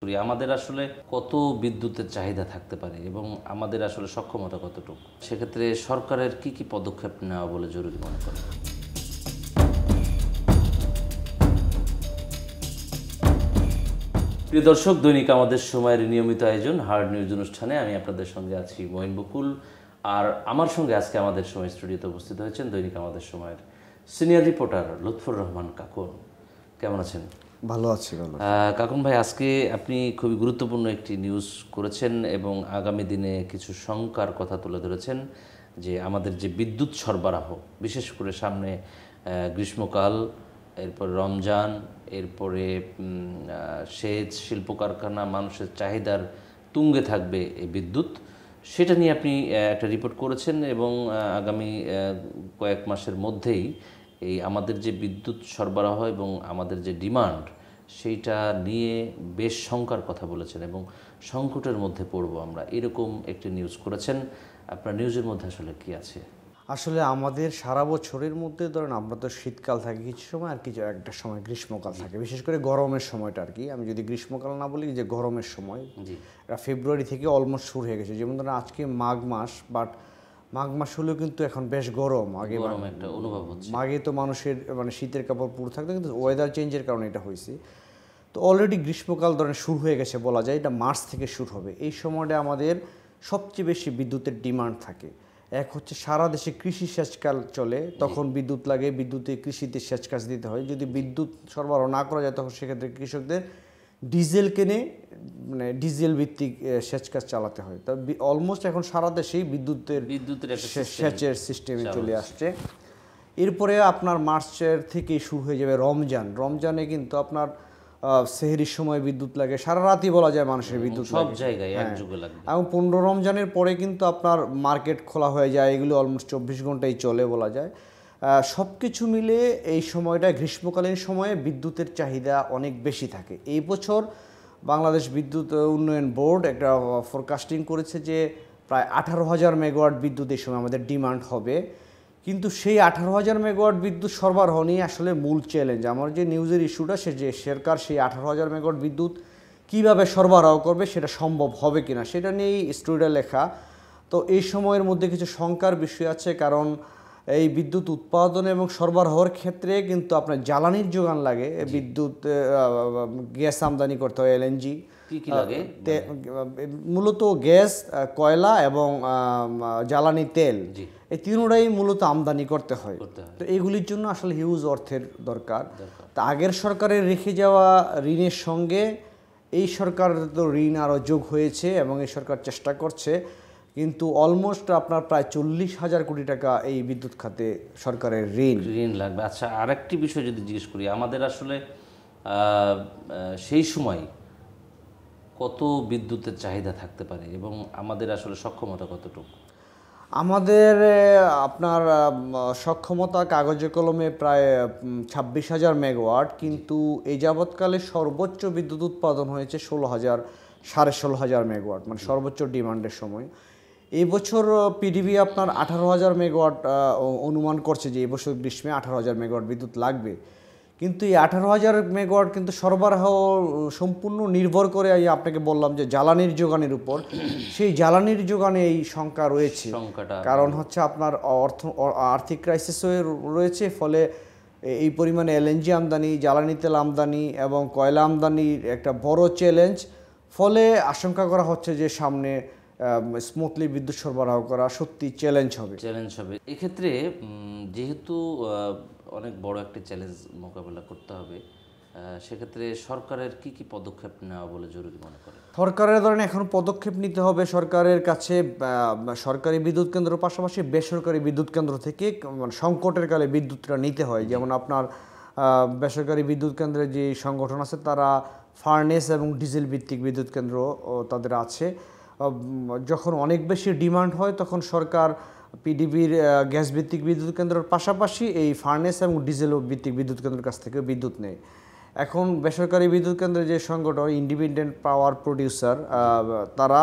করি, আমাদের আসলে কত বিদ্যুতের চাহিদা থাকতে পারে এবং আমাদের আসলে সক্ষমতা কতটুকু, সেক্ষেত্রে সরকারের কি কি পদক্ষেপ নেওয়া বলে জরুরি মনে করেন? প্রিয় দর্শক, দৈনিক আমাদের সময়ের নিয়মিত আয়োজন হার্ড নিউজ অনুষ্ঠানে আমি আপনাদের সঙ্গে আছি মঈন বকুল, আর আমার সঙ্গে আজকে আমাদের সময় স্টুডিওতে উপস্থিত হয়েছেন দৈনিক আমাদের সময়ের সিনিয়র রিপোর্টার লুৎফর রহমান কাকুন। কেমন আছেন? ভালো আছি। কাকুন ভাই, আজকে আপনি খুবই গুরুত্বপূর্ণ একটি নিউজ করেছেন এবং আগামী দিনে কিছু শঙ্কার কথা তুলে ধরেছেন যে আমাদের যে বিদ্যুৎ সরবরাহ, বিশেষ করে সামনে গ্রীষ্মকাল, এরপর রমজান, এরপরে সেচ, শিল্প কারখানা, মানুষের চাহিদার তুঙ্গে থাকবে এই বিদ্যুৎ, সেটা নিয়ে আপনি একটা রিপোর্ট করেছেন এবং আগামী কয়েক মাসের মধ্যেই এই আমাদের যে বিদ্যুৎ সরবরাহ এবং আমাদের যে ডিমান্ড, সেইটা নিয়ে বেশ শঙ্কার কথা বলেছেন এবং সংকটের মধ্যে পড়ব আমরা, এরকম একটি নিউজ করেছেন। আপনার নিউজের মধ্যে আসলে কি আছে? আসলে আমাদের সারা বছরের মধ্যে ধরেন আমরা তো শীতকাল থাকে কিছু সময়, আর কিছু একটা সময় গ্রীষ্মকাল থাকে, বিশেষ করে গরমের সময়টা আর কি। আমি যদি গ্রীষ্মকাল না বলি, যে গরমের সময়, এটা ফেব্রুয়ারি থেকে অলমোস্ট শুরু হয়ে গেছে। যেমন ধরেন আজকে মাঘ মাস, বাট মাঘ মাস হলেও কিন্তু এখন বেশ গরম। আগে একটা অনুভব হচ্ছে, মাঘে তো মানুষের মানে শীতের কাপড় পুরো থাকতো, কিন্তু ওয়েদার চেঞ্জের কারণে এটা হয়েছে। তো অলরেডি গ্রীষ্মকাল ধরেন শুরু হয়ে গেছে বলা যায়, এটা মার্চ থেকে শুরু হবে। এই সময়টা আমাদের সবচেয়ে বেশি বিদ্যুতের ডিমান্ড থাকে। এক হচ্ছে সারা দেশে কৃষি সেচকাল চলে, তখন বিদ্যুৎ লাগে, বিদ্যুতে কৃষিতে সেচ কাজ দিতে হয়। যদি বিদ্যুৎ সরবরাহ না করা যায়, তখন সেক্ষেত্রে কৃষকদের ডিজেল কিনে মানে ডিজেল ভিত্তিক সেচ কাজ চালাতে হয়। তা অলমোস্ট এখন সারা দেশেই বিদ্যুতের সেচের সিস্টেমে চলে আসছে। এরপরে আপনার মার্চের থেকে শুরু হয়ে যাবে রমজান। রমজানে কিন্তু আপনার সেহরির সময় বিদ্যুৎ লাগে, সারা রাতই বলা যায় মানুষের বিদ্যুৎ সব জায়গায় একযোগে লাগে। এবং 15 রমজানের পরে কিন্তু আপনার মার্কেট খোলা হয়ে যায়, এগুলো অলমোস্ট 24 ঘন্টাই চলে বলা যায়। সব কিছু মিলে এই সময়টা গ্রীষ্মকালীন সময়ে বিদ্যুতের চাহিদা অনেক বেশি থাকে। এই বছর বাংলাদেশ বিদ্যুৎ উন্নয়ন বোর্ড একটা ফোরকাস্টিং করেছে যে প্রায় 18,000 মেগাওয়াট বিদ্যুৎ এই সময় আমাদের ডিমান্ড হবে। কিন্তু সেই 18,000 মেগাওয়াট বিদ্যুৎ সরবরাহ নিয়ে আসলে মূল চ্যালেঞ্জ। আমার যে নিউজের ইস্যুটা, সে যে সরকার সেই 18,000 মেগাওয়াট বিদ্যুৎ কীভাবে সরবরাহ করবে, সেটা সম্ভব হবে কিনা, সেটা নিয়েই স্টোরিটা লেখা। তো এই সময়ের মধ্যে কিছু শঙ্কার বিষয় আছে, কারণ এই বিদ্যুৎ উৎপাদন এবং সরবরাহের ক্ষেত্রে কিন্তু আপনার জ্বালানির যোগান লাগে। বিদ্যুৎ গ্যাস আমদানি করতে হয়, এলএনজি লাগে, মূলত গ্যাস, কয়লা এবং জ্বালানি তেল, এই তিনটাই মূলত আমদানি করতে হয়। তো এইগুলির জন্য আসলে হিউজ অর্থের দরকার। তা আগের সরকারের রেখে যাওয়া ঋণের সঙ্গে এই সরকার তো ঋণ আরও যোগ হয়েছে এবং এই সরকার চেষ্টা করছে, কিন্তু অলমোস্ট আপনার প্রায় 40,000 কোটি টাকা এই বিদ্যুৎ খাতে সরকারের ঋণ লাগবে। আচ্ছা, আরেকটি বিষয় যদি জিজ্ঞেস করি, আমাদের আসলে সেই সময় কত বিদ্যুতের চাহিদা থাকতে পারে এবং আমাদের আসলে সক্ষমতা কতটুকু? আমাদের আপনার সক্ষমতা কাগজে কলমে প্রায় 26,000 মেগাওয়াট, কিন্তু এই যাবৎকালে সর্বোচ্চ বিদ্যুৎ উৎপাদন হয়েছে 16,000 মেগাওয়াট, মানে সর্বোচ্চ ডিমান্ডের সময়। এই বছর পিডিবি আপনার 18,000 মেগাওয়াট অনুমান করছে যে এই বছর গ্রীষ্মে 18,000 মেগাওয়াট বিদ্যুৎ লাগবে। কিন্তু এই 18,000 মেগাওয়াট কিন্তু সরবরাহ সম্পূর্ণ নির্ভর করে, আপনাকে বললাম যে জ্বালানির যোগানের উপর। সেই জ্বালানির যোগানে এই শঙ্কা রয়েছে, কারণ হচ্ছে আপনার আর্থিক ক্রাইসিস রয়েছে, ফলে এই পরিমাণে এলএনজি আমদানি, জ্বালানি তেল আমদানি এবং কয়লা আমদানির একটা বড় চ্যালেঞ্জ। ফলে আশঙ্কা করা হচ্ছে যে সামনে স্মুথলি বিদ্যুৎ সরবরাহ করা সত্যি চ্যালেঞ্জ হবে। এক্ষেত্রে যেহেতু অনেক বড় একটা চ্যালেঞ্জ মোকাবেলা করতে হবে, সেক্ষেত্রে সরকারের কি কি পদক্ষেপ নেওয়া বলে জরুরি মনে করেন? সরকারের ধরেন এখন পদক্ষেপ নিতে হবে। সরকারের কাছে সরকারি বিদ্যুৎ কেন্দ্রের পাশাপাশি বেসরকারি বিদ্যুৎ কেন্দ্র থেকে সংকটের কালে বিদ্যুৎটা নিতে হয়। যেমন আপনার বেসরকারি বিদ্যুৎ কেন্দ্রের যে সংগঠন আছে, তারা ফার্নেস এবং ডিজেল ভিত্তিক বিদ্যুৎ কেন্দ্র তাদের আছে। যখন অনেক বেশি ডিমান্ড হয়, তখন সরকার পিডিবির গ্যাস ভিত্তিক বিদ্যুৎ কেন্দ্রের পাশাপাশি এই ফার্নেস এবং ডিজেল ভিত্তিক বিদ্যুৎ কেন্দ্রের কাছ থেকে বিদ্যুৎ নেয়। এখন বেসরকারি বিদ্যুৎ কেন্দ্রের যে সংগঠন ইন্ডিপেন্ডেন্ট পাওয়ার প্রডিউসার, তারা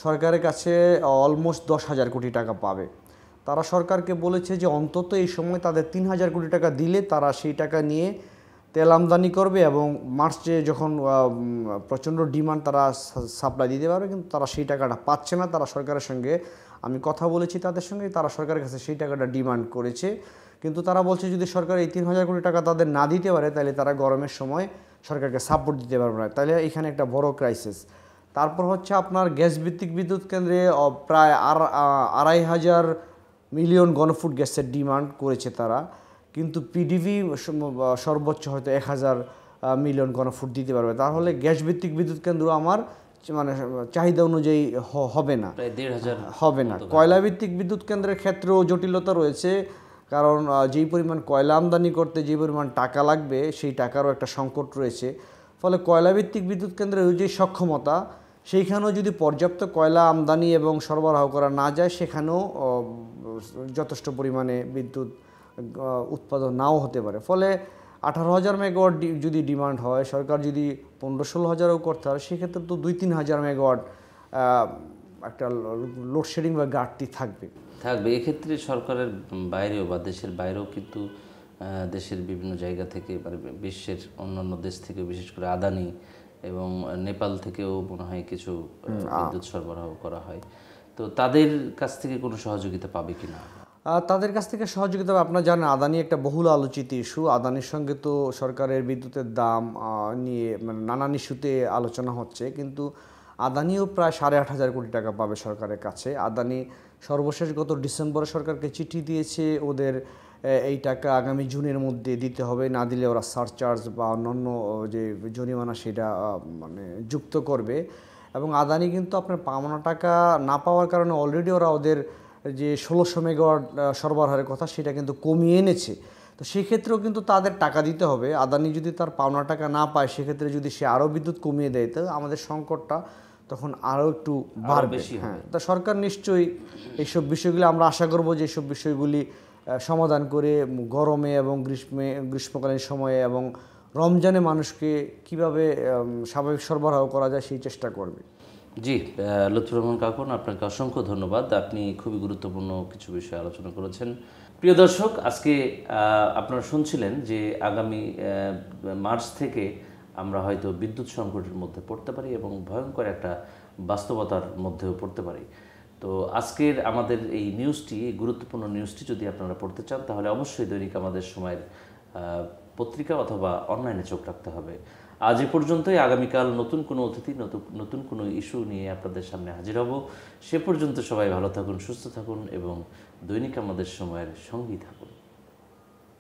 সরকারের কাছে অলমোস্ট 10,000 কোটি টাকা পাবে। তারা সরকারকে বলেছে যে অন্তত এই সময় তাদের 3,000 কোটি টাকা দিলে তারা সেই টাকা নিয়ে তেল আমদানি করবে এবং মার্চে যখন প্রচণ্ড ডিমান্ড তারা সাপ্লাই দিতে পারবে, কিন্তু তারা সেই টাকাটা পাচ্ছে না। তারা সরকারের সঙ্গে, আমি কথা বলেছি তাদের সঙ্গে, তারা সরকারের কাছে সেই টাকাটা ডিমান্ড করেছে, কিন্তু তারা বলছে যদি সরকার এই 3,000 কোটি টাকা তাদের না দিতে পারে তাহলে তারা গরমের সময় সরকারকে সাপোর্ট দিতে পারবে না। তাহলে এখানে একটা বড় ক্রাইসিস। তারপর হচ্ছে আপনার গ্যাস ভিত্তিক বিদ্যুৎ কেন্দ্রে প্রায় 2,500 মিলিয়ন ঘনফুট গ্যাসের ডিমান্ড করেছে তারা, কিন্তু পিডিভি সর্বোচ্চ হয়তো 1,000 মিলিয়ন ঘনফুট দিতে পারবে। তাহলে গ্যাস ভিত্তিক বিদ্যুৎ কেন্দ্র আমার মানে চাহিদা অনুযায়ী হবে না, হবে না। কয়লা ভিত্তিক বিদ্যুৎ কেন্দ্রের ক্ষেত্রেও জটিলতা রয়েছে, কারণ যেই পরিমাণ কয়লা আমদানি করতে যে পরিমাণ টাকা লাগবে সেই টাকারও একটা সংকট রয়েছে। ফলে কয়লা ভিত্তিক বিদ্যুৎ কেন্দ্রের যে সক্ষমতা, সেইখানেও যদি পর্যাপ্ত কয়লা আমদানি এবং সরবরাহ করা না যায়, সেখানেও যথেষ্ট পরিমাণে বিদ্যুৎ উৎপাদন নাও হতে পারে। ফলে 18,000 মেগাওয়াট যদি ডিমান্ড হয়, সরকার যদি 15-16,000ও করতে হয়, সেক্ষেত্রে তো 2-3,000 মেগাওয়াট একটা লোডশেডিং বা ঘাটতি থাকবে। এক্ষেত্রে সরকারের বাইরেও বা দেশের বাইরেও কিন্তু দেশের বিভিন্ন জায়গা থেকে মানে বিশ্বের অন্যান্য দেশ থেকে, বিশেষ করে আদানি এবং নেপাল থেকেও মনে হয় কিছু বিদ্যুৎ সরবরাহ করা হয়। তো তাদের কাছ থেকে কোনো সহযোগিতা পাবে কিনা? তাদের কাছ থেকে সহযোগিতা, আপনারা জানেন আদানি একটা বহুল আলোচিত ইস্যু। আদানির সঙ্গে তো সরকারের বিদ্যুতের দাম নিয়ে মানে নানান ইস্যুতে আলোচনা হচ্ছে, কিন্তু আদানিও প্রায় 8,500 কোটি টাকা পাবে সরকারের কাছে। আদানি সর্বশেষ গত ডিসেম্বরে সরকারকে চিঠি দিয়েছে ওদের এই টাকা আগামী জুনের মধ্যে দিতে হবে, না দিলে ওরা সারচার্জ বা অন্যান্য যে জরিমানা সেটা মানে যুক্ত করবে। এবং আদানি কিন্তু আপনার পাওনা টাকা না পাওয়ার কারণে অলরেডি ওরা ওদের যে 1600 মেগাওয়াট সরবরাহের কথা সেটা কিন্তু কমিয়ে এনেছে। তো সেক্ষেত্রেও কিন্তু তাদের টাকা দিতে হবে। আদানি যদি তার পাওনা টাকা না পায়, সেক্ষেত্রে যদি সে আরও বিদ্যুৎ কমিয়ে দেয়, তো আমাদের সংকটটা তখন আরও একটু বাড়বে। হ্যাঁ, তা সরকার নিশ্চয়ই এইসব বিষয়গুলি, আমরা আশা করব যে এইসব বিষয়গুলি সমাধান করে গরমে এবং গ্রীষ্মকালীন সময়ে এবং রমজানে মানুষকে কিভাবে স্বাভাবিক সরবরাহ করা যায় সেই চেষ্টা করবে। জি, লুৎফর রহমান কাকন, আপনাকে অসংখ্য ধন্যবাদ। আপনি খুবই গুরুত্বপূর্ণ কিছু বিষয় আলোচনা করেছেন। প্রিয় দর্শক, আজকে আপনারা শুনছিলেন যে আগামী মার্চ থেকে আমরা হয়তো বিদ্যুৎ সংকটের মধ্যে পড়তে পারি এবং ভয়ঙ্কর একটা বাস্তবতার মধ্যেও পড়তে পারি। তো আজকের আমাদের এই নিউজটি, গুরুত্বপূর্ণ নিউজটি যদি আপনারা পড়তে চান, তাহলে অবশ্যই দৈনিক আমাদের সময়ের পত্রিকা অথবা অনলাইনে চোখ রাখতে হবে। আজ এ পর্যন্তই। আগামীকাল নতুন কোনো অতিথি, নতুন কোনো ইস্যু নিয়ে আপনাদের সামনে হাজির হব। সে পর্যন্ত সবাই ভালো থাকুন, সুস্থ থাকুন এবং দৈনিক আমাদের সময়ের সঙ্গী থাকুন।